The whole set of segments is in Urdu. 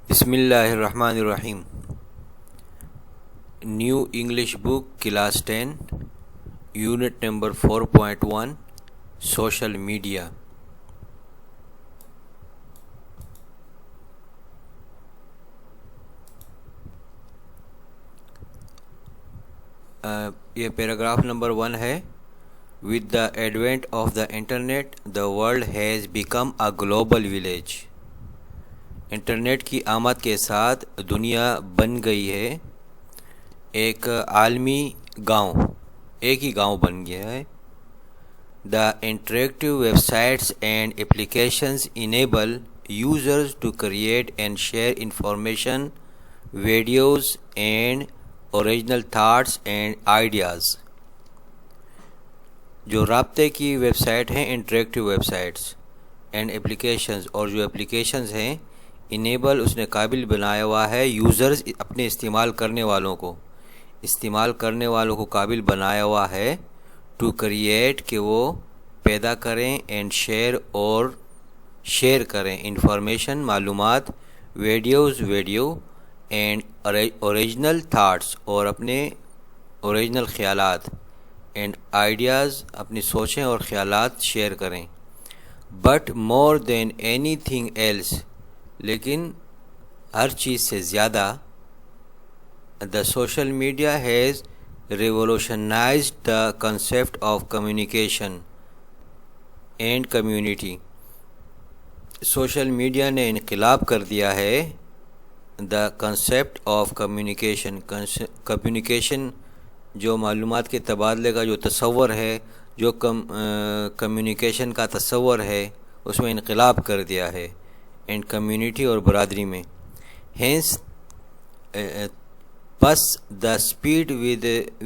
بسم اللہ الرحمن الرحیم. New English book class 10 unit number 4.1 social media. یہ پیراگراف نمبر 1 ہے. With the advent of the internet, the world has become a global village. Internet کی آمد کے ساتھ دنیا بن گئی ہے ایک عالمی گاؤں، ایک ہی گاؤں بن گیا ہے. The interactive websites and applications enable users to create and share information, videos and original thoughts and ideas. جو رابطے کی ویب سائٹ ہیں، interactive web sites and applications, اور جو اپلیکیشنز ہیں انیبل، اس نے قابل بنایا ہوا ہے یوزرز، اپنے استعمال کرنے والوں کو قابل بنایا ہوا ہے ٹو کریٹ، کہ وہ پیدا کریں، اینڈ شیئر کریں انفارمیشن، معلومات، ویڈیو اینڈ اوریجنل تھاٹس، اور اپنے اوریجنل خیالات، اینڈ آئیڈیاز، اپنی سوچیں اور خیالات شیئر کریں. But more then any thing else, لیکن ہر چیز سے زیادہ، دا social media has ریولوشنائزڈ the concept of communication and community. Social media نے انقلاب کر دیا ہے دا کنسیپٹ آف کمیونیکیشن، جو معلومات کے تبادلے کا جو تصور ہے، جو کمیونیکیشن کا تصور ہے، اس میں انقلاب کر دیا ہے، اینڈ کمیونٹی اور برادری میں. ہینس پس the speed with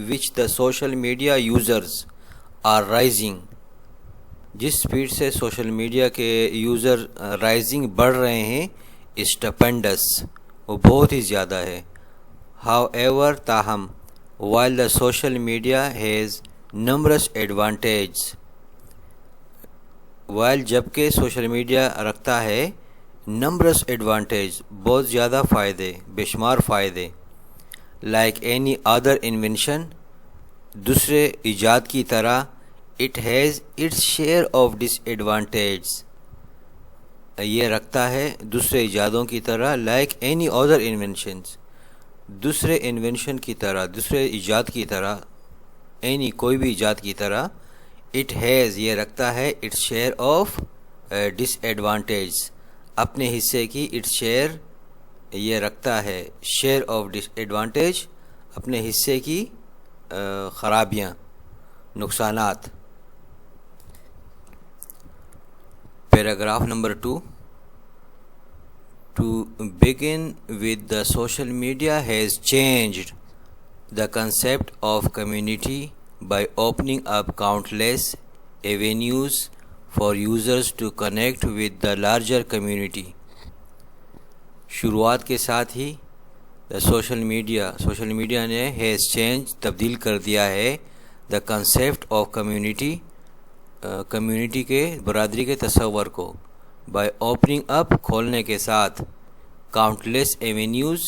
which the social media users are rising, جس اسپیڈ سے سوشل میڈیا کے یوزر رائزنگ بڑھ رہے ہیں، اسٹپینڈس، وہ بہت ہی زیادہ ہے. ہاؤ ایور، تاہم، while the social media has numerous advantages، جبکہ سوشل میڈیا رکھتا ہے numerous advantages، بہت زیادہ فائدے، بے شمار فائدے. like any other invention، دوسرے ایجاد کی طرح، it has its share of disadvantages، یہ رکھتا ہے دوسرے ایجادوں کی طرح، like any other inventions، دوسرے انوینشن کی طرح، دوسرے ایجاد کی طرح، کوئی بھی ایجاد کی طرح. اٹ ہیز، یہ رکھتا ہے، its share of disadvantage, اپنے حصے کی، اٹس شیئر، یہ رکھتا ہے شیئر آف ڈس ایڈوانٹیج، اپنے حصے کی خرابیاں، نقصانات. Paragraph number 2. To begin with, the social media has changed the concept of community by opening up countless avenues for users to connect with the larger community. شروعات کے ساتھ ہی سوشل میڈیا نے has changed، تبدیل کر دیا ہے the concept of community کے، برادری کے تصور کو، by opening up، کھولنے کے ساتھ، countless avenues،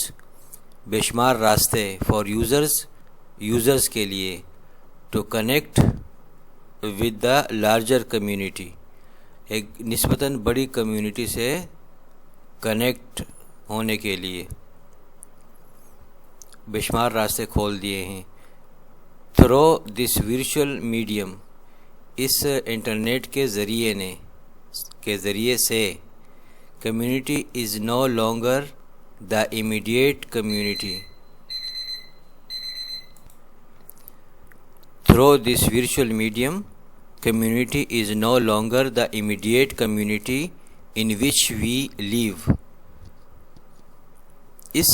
بے شمار راستے، for users کے لیے، to connect with the larger community، ایک نسبتاً بڑی کمیونٹی سے کنیکٹ ہونے کے لیے بے شمار راستے کھول دیے ہیں. through this virtual medium، اس انٹرنیٹ کے ذریعے سے، community is no longer the immediate community. Through this virtual medium، community is no longer the immediate community in which we live. اس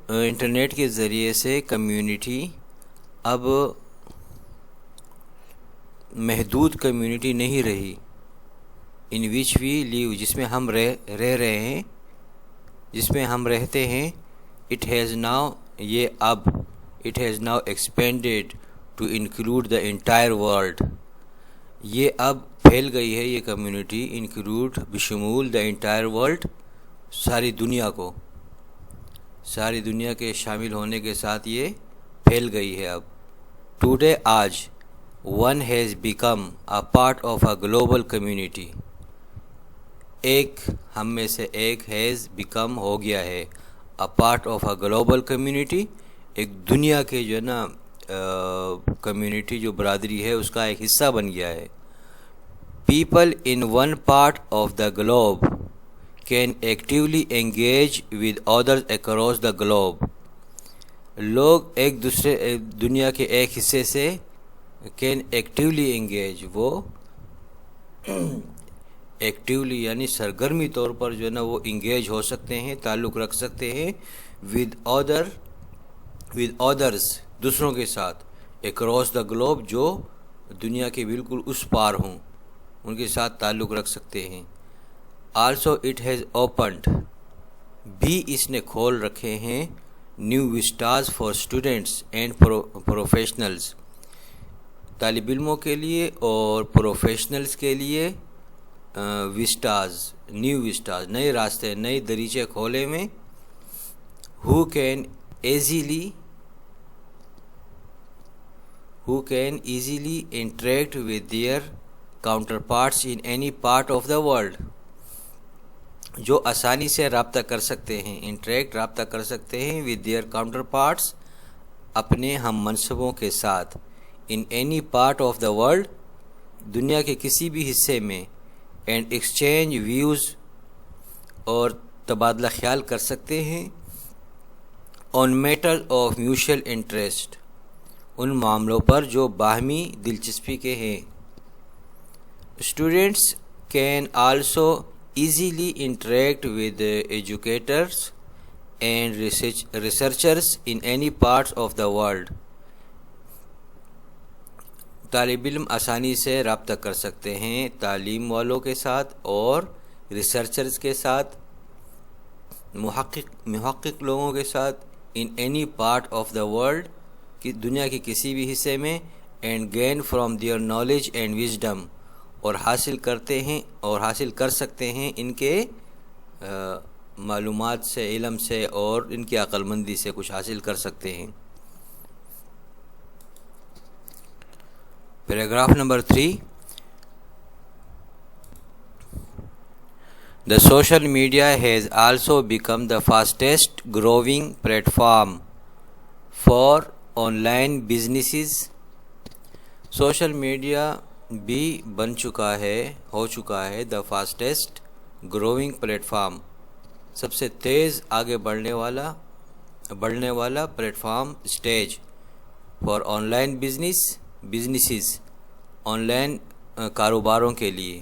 انٹرنیٹ کے ذریعے سے کمیونٹی اب محدود کمیونٹی نہیں رہی، in which we live، جس میں ہم رہ رہے ہیں، جس میں ہم رہتے ہیں. it has now expanded to include the entire world، یہ اب پھیل گئی ہے یہ کمیونٹی، انکلوڈ، بشمول، the entire world، ساری دنیا کو. ساری دنیا کے شامل ہونے کے ساتھ یہ پھیل گئی ہے اب. ٹوڈے آج one has become a part of a global community. ایک ہم میں سے ایک ہیز بیکم ہو گیا ہے a part of a global community, ایک دنیا کے جو ہے نا کمیونٹی جو برادری ہے اس کا ایک حصہ بن گیا ہے. People in one part of the globe can actually engage with others across the globe. لوگ ایک دوسرے دنیا کے ایک حصے سے کین ایکٹیولی انگیج، وہ ایکٹیولی یعنی سرگرمی طور پر جو ہے نا وہ انگیج ہو سکتے ہیں، تعلق رکھ سکتے ہیں ود ادرز دوسروں کے ساتھ، اکراس دا گلوب جو دنیا کے بالکل اس پار ہوں ان کے ساتھ تعلق رکھ سکتے ہیں. آلسو اٹ ہیز اوپنڈ، بھی اس نے کھول رکھے ہیں، new vistas for students and professionals, طالب علموں کے لیے اور پروفیشنلز کے لیے وسٹاز، نیو وسٹاز، نئے راستے، نئے دریچے کھولے میں. who can easily interact with their counterparts in any part of the world، جو آسانی سے رابطہ کر سکتے ہیں، رابطہ کر سکتے ہیں with their counterparts، اپنے ہم منصبوں کے ساتھ، in any part of the world، دنیا کے کسی بھی حصے میں، and exchange views، اور تبادلہ خیال کر سکتے ہیں on matters of mutual interest، ان معاملوں پر جو باہمی دلچسپی کے ہیں. Students can also easily interact with educators and researchers in any parts of the world، طالب علم آسانی سے رابطہ کر سکتے ہیں تعلیم والوں کے ساتھ اور ریسرچرز کے ساتھ، محقق لوگوں کے ساتھ، in any part of the world, کی دنیا کے کسی بھی حصے میں، and gain from their knowledge and wisdom, اور حاصل کرتے ہیں اور حاصل کر سکتے ہیں ان کے معلومات سے، علم سے، اور ان کی عقل مندی سے کچھ حاصل کر سکتے ہیں. Paragraph number 3. The social media has also become the fastest growing platform for online businesses. Social media بھی ہو چکا ہے the fastest growing platform، سب سے تیز آگے بڑھنے والا platform, stage for online businesses, online کاروباروں کے لیے.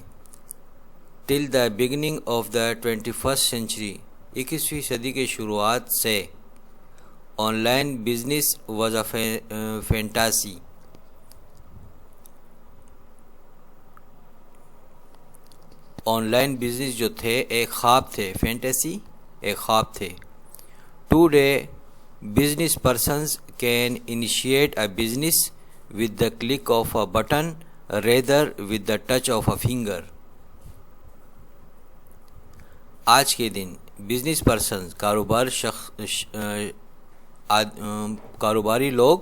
Till the beginning of the 21st century، 21ویں صدی کے شروعات سے online business was a fantasy, online business جو تھے ایک خواب تھے، فینٹیسی ایک خواب تھے. Today business persons can initiate a business with the click of a button rather with the touch of a finger. آج کے دن بزنس پرسنز، کاروباری لوگ،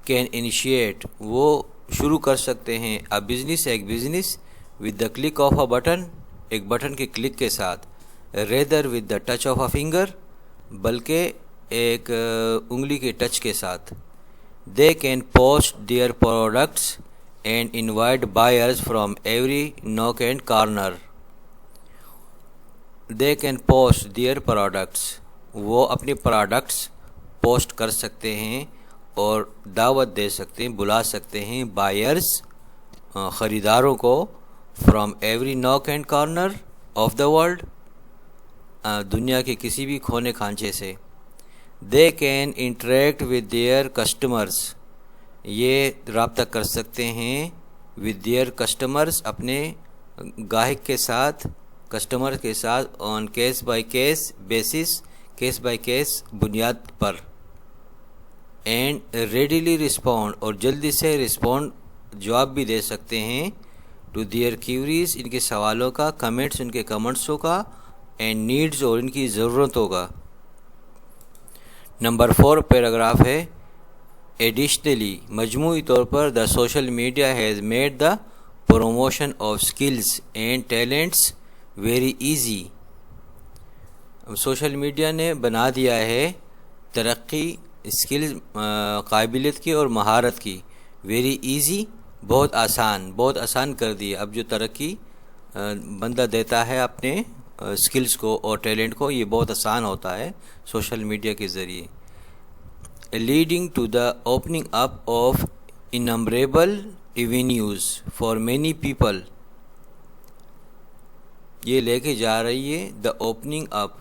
کین انیشیٹ، وہ شروع کر سکتے ہیں ایک business with the click of a button، ایک بٹن کے کلک کے ساتھ، rather with the touch of a finger، بلکہ ایک انگلی کے ٹچ کے ساتھ. They can post their products and invite buyers from every nook and corner. They can post their products، وہ اپنے پروڈکٹس پوسٹ کر سکتے ہیں اور دعوت دے سکتے ہیں، بلا سکتے ہیں بائرز، خریداروں کو، from every nook and corner of the world، دنیا کے کسی بھی کونے کھانچے سے. They can interact with their customers، یہ رابطہ کر سکتے ہیں with their customers، اپنے گاہک کے ساتھ، کسٹمر کے ساتھ، on case by case basis، case by case بنیاد پر. اینڈ ریڈیلی رسپونڈ، اور جلدی سے جواب بھی دے سکتے ہیں ٹو دیئر کیوریز، ان کے سوالوں کا، کمنٹس، ان کے کمنٹسوں کا، اینڈ نیڈز، اور ان کی ضرورتوں کا. نمبر 4 پیراگراف ہے ایڈیشنلی مجموعی طور پر the social media has made the promotion of skills and talents very easy. Social media نے بنا دیا ہے ترقی اسکلز قابلیت کی اور مہارت کی ویری ایزی بہت آسان کر دیا. اب جو ترقی بندہ دیتا ہے اپنے اسکلز کو اور ٹیلنٹ کو یہ بہت آسان ہوتا ہے سوشل میڈیا کے ذریعے. Leading to the opening up of innumerable avenues for many people. یہ لے کے جا رہی ہے the opening up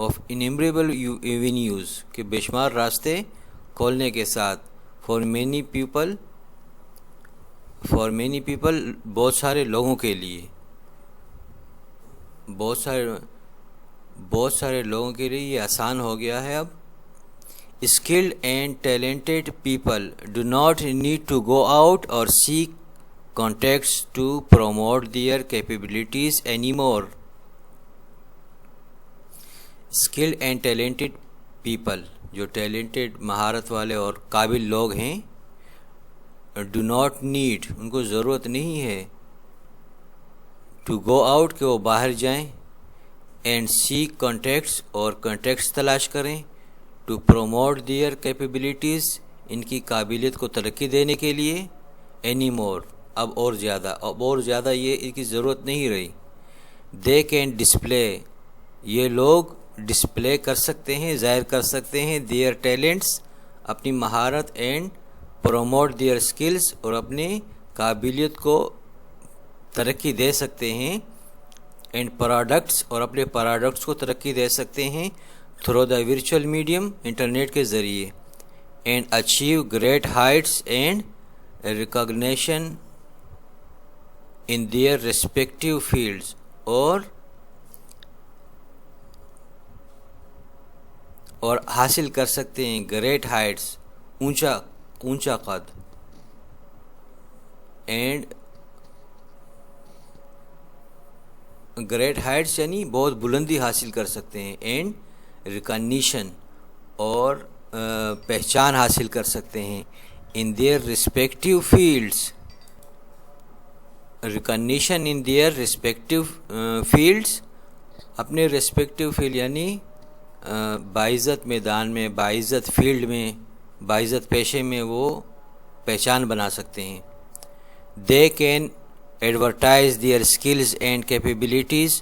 of innumerable avenues کہ بے شمار راستے کھولنے کے ساتھ فار مینی پیپل بہت سارے لوگوں کے لیے بہت سارے لوگوں کے لیے یہ آسان ہو گیا ہے. اب skilled and talented people do not need to go out or seek contacts to promote their capabilities any more. Skilled and talented people جو ٹیلنٹڈ مہارت والے اور قابل لوگ ہیں ڈو ناٹ نیڈ ان کو ضرورت نہیں ہے ٹو گو آؤٹ کہ وہ باہر جائیں اینڈ سیک کانٹیکٹس اور کانٹیکٹس تلاش کریں ٹو پروموٹ دیئر کیپیبلٹیز ان کی قابلیت کو ترقی دینے کے لیے اینی مور اب اور زیادہ یہ ان کی ضرورت نہیں رہی. دے کین ڈسپلے یہ لوگ ڈسپلے کر سکتے ہیں ظاہر کر سکتے ہیں دیئر ٹیلنٹس اپنی مہارت اینڈ پروموٹ دیئر اسکلز اور اپنی قابلیت کو ترقی دے سکتے ہیں اینڈ پروڈکٹس اور اپنے پروڈکٹس کو ترقی دے سکتے ہیں through the virtual medium internet کے ذریعے and achieve great heights and recognition in their respective fields اور حاصل کر سکتے ہیں گریٹ ہائٹس اونچا قد اینڈ گریٹ ہائٹس یعنی بہت بلندی حاصل کر سکتے ہیں اینڈ ریکگنیشن اور پہچان حاصل کر سکتے ہیں in their respective fields. Recognition in their respective fields اپنے ریسپیکٹیو فیلڈ یعنی باعزت میدان میں باعزت فیلڈ میں باعزت پیشے میں وہ پہچان بنا سکتے ہیں. They can advertise their skills and capabilities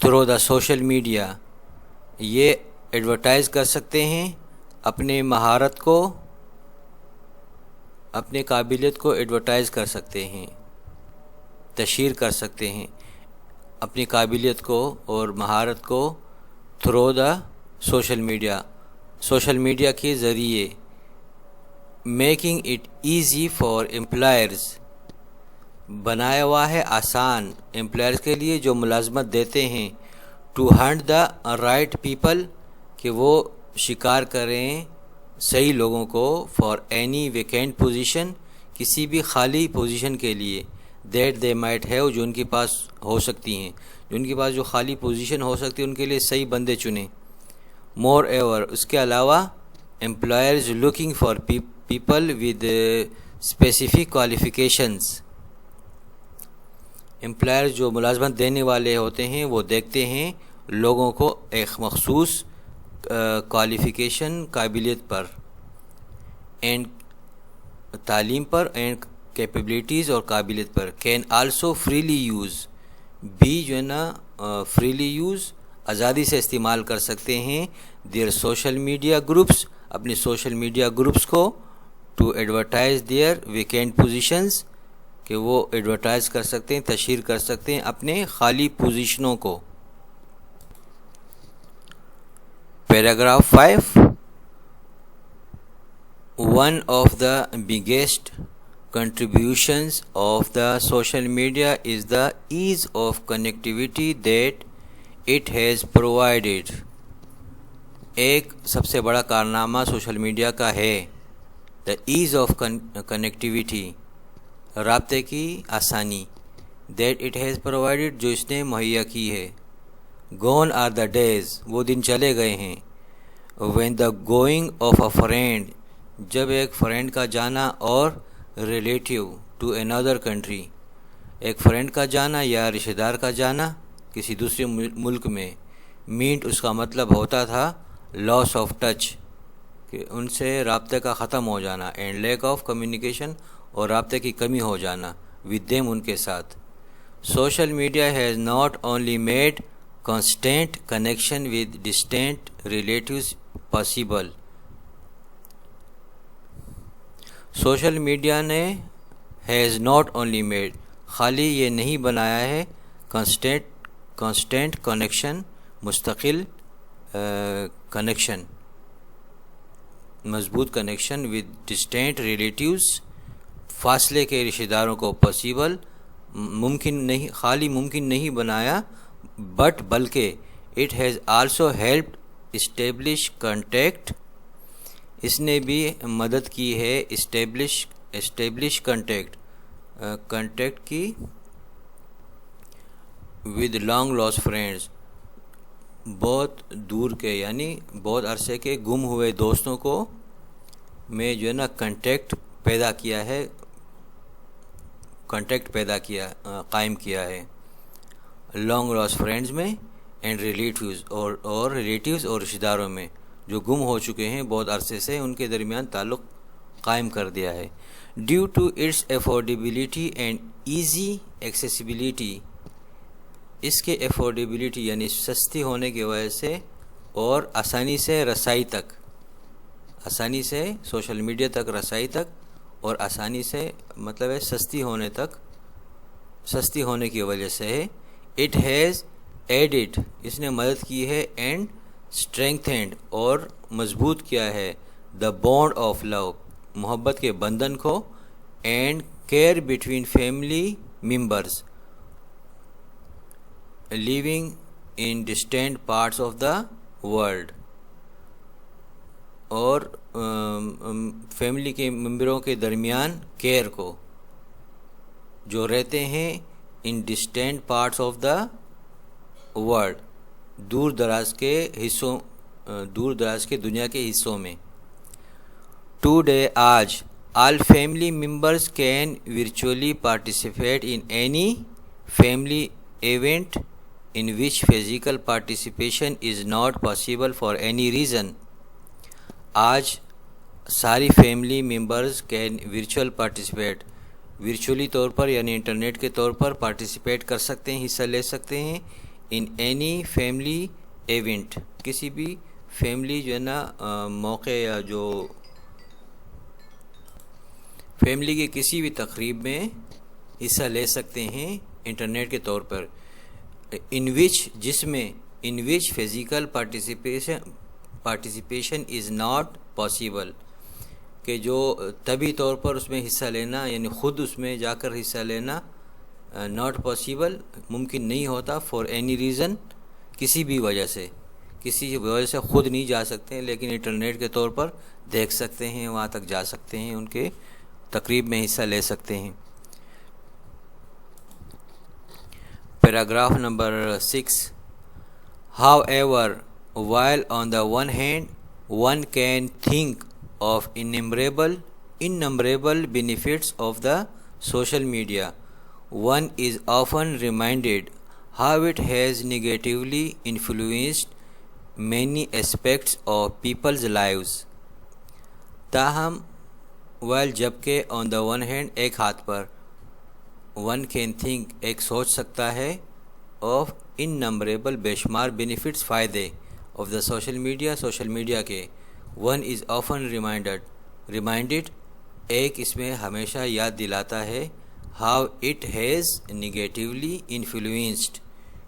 through the social media یہ ایڈورٹائز کر سکتے ہیں اپنے مہارت کو اپنے قابلیت کو ایڈورٹائز کر سکتے ہیں تشہیر کر سکتے ہیں اپنی قابلیت کو اور مہارت کو تھرو دا سوشل میڈیا کے ذریعے. Making it easy for employers بنایا ہوا ہے آسان امپلائرز کے لیے جو ملازمت دیتے ہیں to hunt the right people کہ وہ شکار کریں صحیح لوگوں کو فار اینی ویکینٹ پوزیشن کسی بھی خالی پوزیشن کے لیے دیٹ دے مائٹ ہیو جو ان کے پاس ہو سکتی ہیں جن کے پاس جو خالی پوزیشن ہو سکتی ہے ان کے لیے صحیح بندے چنیں. مور ایور اس کے علاوہ employers looking for people with specific qualifications employers جو ملازمت دینے والے ہوتے ہیں وہ دیکھتے ہیں لوگوں کو ایک مخصوص کوالیفیکیشن قابلیت پر اینڈ تعلیم پر اینڈ کیپیبلٹیز اور قابلیت پر. کین آلسو فریلی یوز بھی جو ہے نا فریلی یوز آزادی سے استعمال کر سکتے ہیں دیئر سوشل میڈیا گروپس اپنے سوشل میڈیا گروپس کو to advertise their vacant positions کہ وہ ایڈورٹائز کر سکتے ہیں تشہیر کر سکتے ہیں اپنے خالی پوزیشنوں کو. Paragraph 5 One of the biggest contributions of the social media is the ease of connectivity that it has provided. ایک سب سے بڑا کارنامہ سوشل میڈیا کا ہے the ease of connectivity رابطے کی آسانی that it has provided جو اس نے مہیا کی ہے. Gone are the days وہ دن چلے گئے ہیں when the going of a friend, جب ایک فرینڈ کا جانا، اور ریلیٹیو ٹو another country، ایک فرینڈ کا جانا یا رشتہ دار کا جانا کسی دوسرے ملک میں، مینٹ اس کا مطلب ہوتا تھا لاس آف ٹچ، کہ ان سے رابطے کا ختم ہو جانا، اینڈ لیک آف کمیونیکیشن، اور رابطے کی کمی ہو جانا ود دیم، ان کے ساتھ۔ Social media has not only made constant connection with distant relatives possible، social media نے ہیز ناٹ اونلی میڈ، خالی یہ نہیں بنایا ہے، کانسٹینٹ کنیکشن، مستقل کنیکشن، مضبوط کنیکشن ود ڈسٹینٹ ریلیٹیوز، فاصلے کے رشتہ داروں کو پاسیبل، ممکن نہیں، خالی ممکن نہیں بنایا، بلکہ it has also helped establish contact, اس نے بھی مدد کی ہے اسٹیبلش کانٹیکٹ کی ود لانگ لاس فرینڈز، بہت دور کے یعنی بہت عرصے کے گم ہوئے دوستوں کو میں جو ہے نا کانٹیکٹ پیدا کیا قائم کیا ہے، لانگ لاس فرینڈز میں، اینڈ ریلیٹیوز، اور ریلیٹیوز اور رشتہ داروں میں جو گم ہو چکے ہیں بہت عرصے سے، ان کے درمیان تعلق قائم کر دیا ہے۔ Due to its affordability and easy accessibility, اس کے افورڈیبلٹی یعنی سستی ہونے کی وجہ سے، اور آسانی سے رسائی تک، آسانی سے سوشل میڈیا تک رسائی تک، اور آسانی سے مطلب ہے سستی ہونے کی وجہ سے ہے۔ اٹ ہیز ایڈڈ، اس نے مدد کی ہے، اینڈ اسٹرینگتھنڈ، اور مضبوط کیا ہے، دا بانڈ آف لو، محبت کے بندھن کو، and care between family members living in distant parts of the world, اور فیملی کے ممبروں کے درمیان کیئر کو، جو رہتے ہیں in distant parts of the world, دور دراز کے دنیا کے حصوں میں۔ ٹوڈے، آج، all family members can virtually participate in any family event in which physical participation is not possible for any reason، آج ساری فیملی ممبرز کین ورچولی طور پر یعنی انٹرنیٹ کے طور پر پارٹیسپیٹ کر سکتے ہیں، حصہ لے سکتے ہیں، ان اینی فیملی ایونٹ، کسی بھی فیملی جو ہے نا موقع یا جو فیملی کی کسی بھی تقریب میں حصہ لے سکتے ہیں انٹرنیٹ کے طور پر، جس میں physical participation is not possible, کہ جو طبی طور پر اس میں حصہ لینا یعنی خود اس میں جا کر حصہ لینا ناٹ پاسیبل، ممکن نہیں ہوتا، فار اینی ریزن، کسی وجہ سے خود نہیں جا سکتے ہیں، لیکن انٹرنیٹ کے طور پر دیکھ سکتے ہیں، وہاں تک جا سکتے ہیں، ان کے تقریب میں حصہ لے سکتے ہیں۔ Paragraph number 6، however, while on the one hand one can think of innumerable benefits of the social media, one is often reminded how it has negatively influenced many aspects of people's lives۔ تاہم while جبکہ on the one hand ایک ہاتھ پر، ون کین تھنک ایک سوچ سکتا ہے، آف انمبریبل بے شمار بینیفٹس فائدے، آف دا سوشل میڈیا کے، ون از آفن ریمائنڈڈ ایک اس میں ہمیشہ یاد دلاتا ہے، how it has negatively influenced,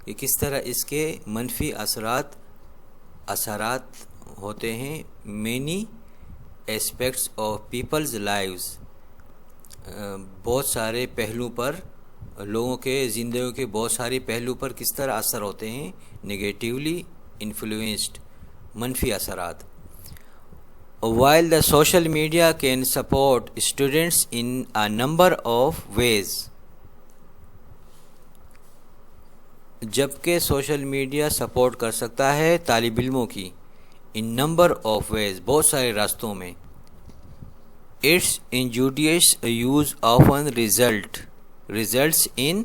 کہ کس طرح اس کے منفی اثرات ہوتے ہیں، many aspects of people's lives, بہت سارے پہلو پر، لوگوں کے زندگیوں کے بہت سارے پہلو پر کس طرح اثر ہوتے ہیں، نگیٹیولی انفلوئنسڈ، منفی اثرات۔ While the social media can support students in a number of ways، جبکہ سوشل میڈیا سپورٹ کر سکتا ہے طالب علموں کی ان نمبر آف ویز، بہت سارے راستوں میں. Its injudicious use often results in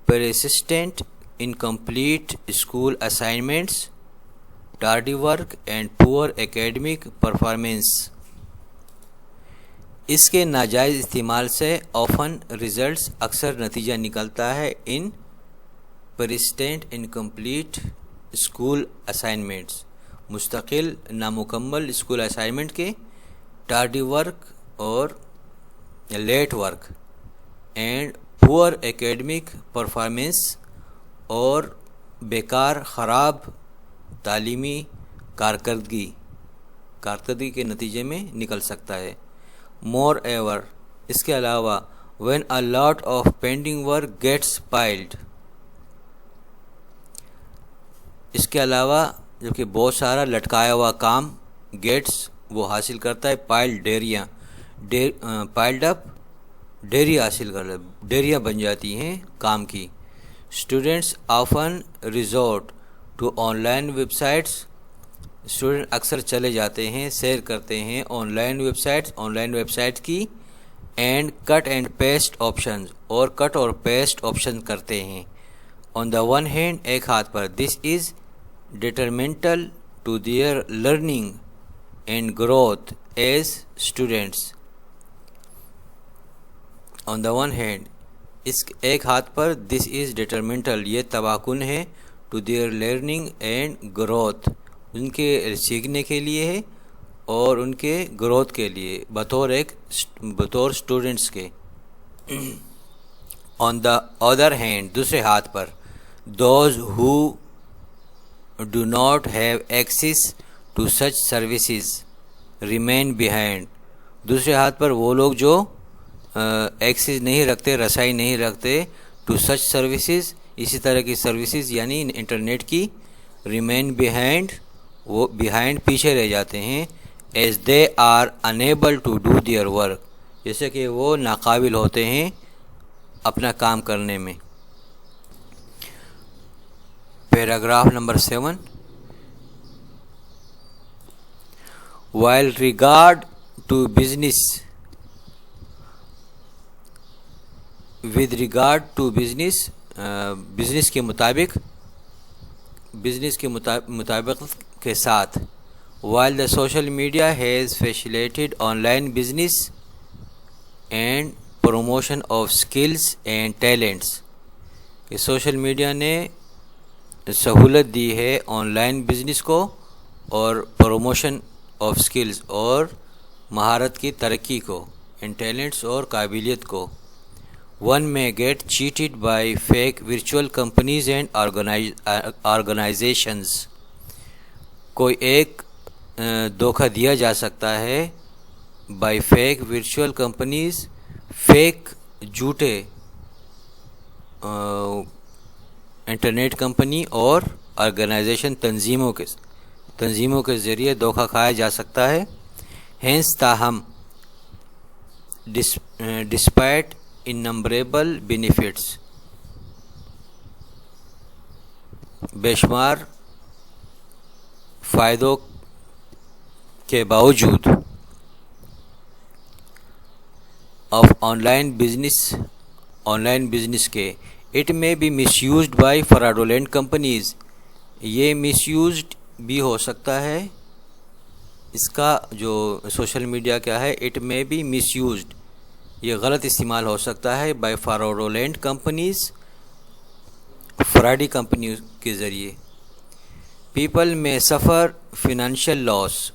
persistent incomplete school assignments, tardy work and poor academic performance. اس کے ناجائز استعمال سے آفن ریزلٹس اکثر نتیجہ نکلتا ہے ان persistent incomplete school assignments، مستقل نامکمل اسکول اسائنمنٹ کے، ٹارڈی ورک اور لیٹ ورک، اینڈ پور اکیڈمک پرفارمنس اور بیکار خراب تعلیمی کارکردگی کے نتیجے میں نکل سکتا ہے. مور ایور، اس کے علاوہ when a lot of pending work gets piled، اس کے علاوہ جبکہ بہت سارا لٹکایا ہوا کام گیٹس وہ حاصل کرتا ہے، پائلڈ اپ ڈیری حاصل کر ڈیریاں بن جاتی ہیں کام کی. Students often resort to online websites, student اکثر چلے جاتے ہیں، سیر کرتے ہیں آن لائن ویب سائٹ کی، and cut and paste options, اور کٹ اور پیسٹ آپشن کرتے ہیں. آن دا ون ہینڈ، ایک ہاتھ پر، this is detrimental to their learning and growth as students. On the one hand, اس ایک ہاتھ پر، دس از ڈیٹرمنٹل، یہ تباہ کن ہے، to their learning and growth, ان کے سیکھنے کے لیے ہے اور ان کے گروتھ کے لیے بطور اسٹوڈنٹس کے. آن دا ادر ہینڈ، دوسرے ہاتھ پر، those who do not have access to such services remain behind, دوسرے ہاتھ پر وہ لوگ جو ایکسیس نہیں رکھتے، رسائی نہیں رکھتے، ٹو سچ سروسز، اسی طرح کی سروسز یعنی انٹرنیٹ کی، ریمین بیہائنڈ، وہ بیہائنڈ پیچھے رہ جاتے ہیں، as they are unable to do their work, جیسے کہ وہ ناقابل ہوتے ہیں اپنا کام کرنے میں. Paragraph number 7. With regard to business کے مطابق کے ساتھ، while the social media has facilitated online business and promotion of skills and talents، کہ سوشل میڈیا نے سہولت دی ہے آن لائن بزنس کو اور پروموشن آف سکلز اور مہارت کی ترقی کو، اینڈ ٹیلنٹس اور قابلیت کو. One may get cheated by fake virtual companies and organizations، کوئی ایک دھوکہ دیا جا سکتا ہے by fake virtual companies، fake جھوٹے انٹرنیٹ کمپنی اور آرگنائزیشن تنظیموں کے ذریعے دھوکہ کھایا جا سکتا ہے. ہینس، تاہم، ڈسپائٹ انمبریبل بینیفٹس، بے شمار فائدوں کے باوجود، آف آن لائن بزنس کے، it may be misused by fraudulent companies, یہ مس یوزڈ بھی ہو سکتا ہے، اس کا جو سوشل میڈیا کیا ہے، it may be miss used, یہ غلط استعمال ہو سکتا ہے بائی فراڈولینٹ کمپنیز، فراڈی کمپنیوں کے ذریعے. پیپل میں سفر فائنینشیل لاس،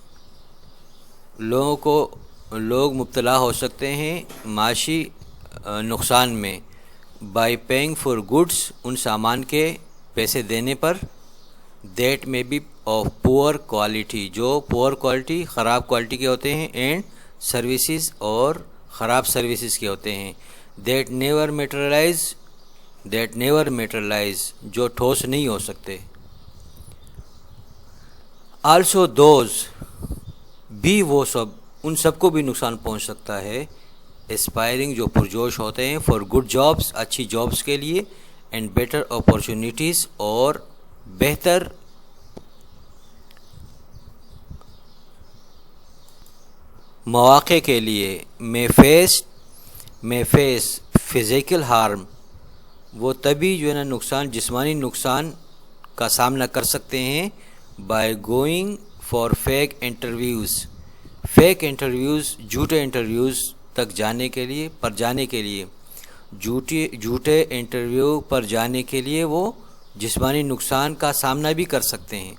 لوگ مبتلا ہو سکتے ہیں معاشی نقصان میں، بائی پیئنگ فار گڈس، ان سامان کے پیسے دینے پر، دیٹ میں بی آف پور کوالٹی، جو پور کوالٹی، خراب کوالٹی کے ہوتے ہیں، اینڈ سروسز، اور خراب سروسز کے ہوتے ہیں، دیٹ نیور میٹرلائز، جو ٹھوس نہیں ہو سکتے. آلسو دوز، بھی وہ سب، ان سب کو بھی نقصان پہنچ سکتا ہے، اسپائرنگ، جو پرجوش ہوتے ہیں، فار گڈ جابس، اچھی جابس کے لیے، اینڈ بیٹر اپارچونیٹیز، اور بہتر مواقع کے لیے میں فیس فزیکل ہارم، وہ تبھی جو ہے نا نقصان، جسمانی نقصان کا سامنا کر سکتے ہیں by going for fake interviews, جھوٹے انٹرویوز تک جانے کے لیے جھوٹے انٹرویو پر جانے کے لیے وہ جسمانی نقصان کا سامنا بھی کر سکتے ہیں۔